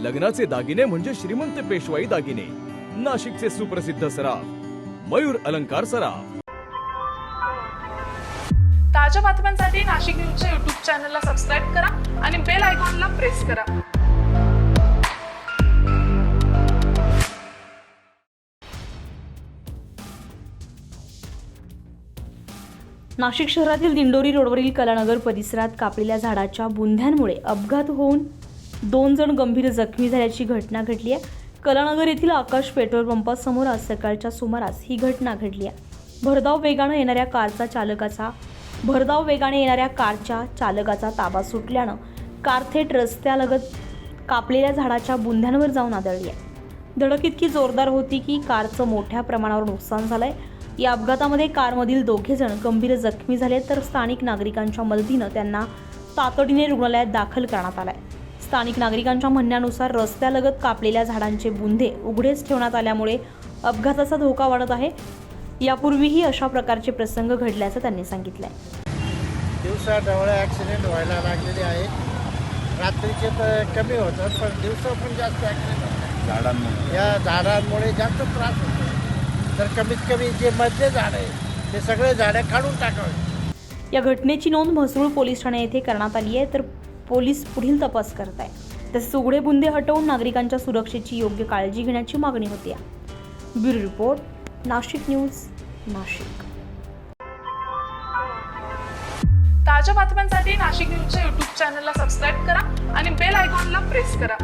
लग्नाचे दागिने म्हणजे श्रीमंत पेशवाई दागिने, नाशिकचे सुप्रसिद्ध सराफ मयूर अलंकार सराफ। ताज्या बातम्यांसाठी नाशिक न्यूजच्या YouTube चॅनलला सबस्क्राईब करा आणि बेल आयकॉनला प्रेस करा। नाशिक शहरातील दिंडोरी रोडवरील कलानगर परिसरात कापलेल्या झाडाच्या बुंध्यांमुळे अपघात होऊन 2 जण गंभीर जखमी झाल्याची घटना घडली आहे। कलानगर येथील आकाश पेट्रोल पंपासमोर आज सकाळच्या सुमारास ही घटना घडली आहे। भरधाव वेगाने येणाऱ्या कारच्या चालकाचा ताबा सुटल्यानं कार थेट रस्त्यालगत कापलेल्या झाडाच्या बुंध्यांवर जाऊन आदळली आहे। धडक इतकी जोरदार होती की कारचं मोठ्या प्रमाणावर नुकसान झालंय। या अपघातामध्ये कारमधील 2 जण गंभीर जखमी झाले तर स्थानिक नागरिकांच्या मदतीनं त्यांना तातडीने रुग्णालयात दाखल करण्यात आलंय। स्थानिक नागरिकांच्या म्हणण्यानुसार रस्त्यालगत कापलेल्या झाडांचे बुंधे उघडेच ठेवण्यात आल्यामुळे अपघाताचा धोका वाढत आहे। यापूर्वीही अशा प्रकारचे प्रसंग घडल्याचं त्यांनी सांगितलंय। दिवसा ढवळे ॲक्सिडेंट व्हायला लागलेले आहेत। रात्रीचे तर कमी होतात पण दिवसा पण जास्त ॲक्सिडेंट होतात झाडांमुळे। या झाडांमुळे जास्त त्रास होतो। तर कमीत कमी जे मधले झाड आहे ते सगळे झाडे काढून टाकावे। या घटनेची नोंद म्हसरूळ पोलीस ठाणे येथे करण्यात आली आहे तर पोलीस पुढील तपास करत आहेत। तसेच उघडे बुंदे हटवून नागरिकांच्या सुरक्षेची योग्य काळजी घेण्याची मागणी होती। Bureau report, Nashik news, Nashik. ताज्या बातम्यांसाठी नाशिक न्यूजच्या YouTube चॅनलला सबस्क्राईब करा आणि बेल आयकॉनला प्रेस करा।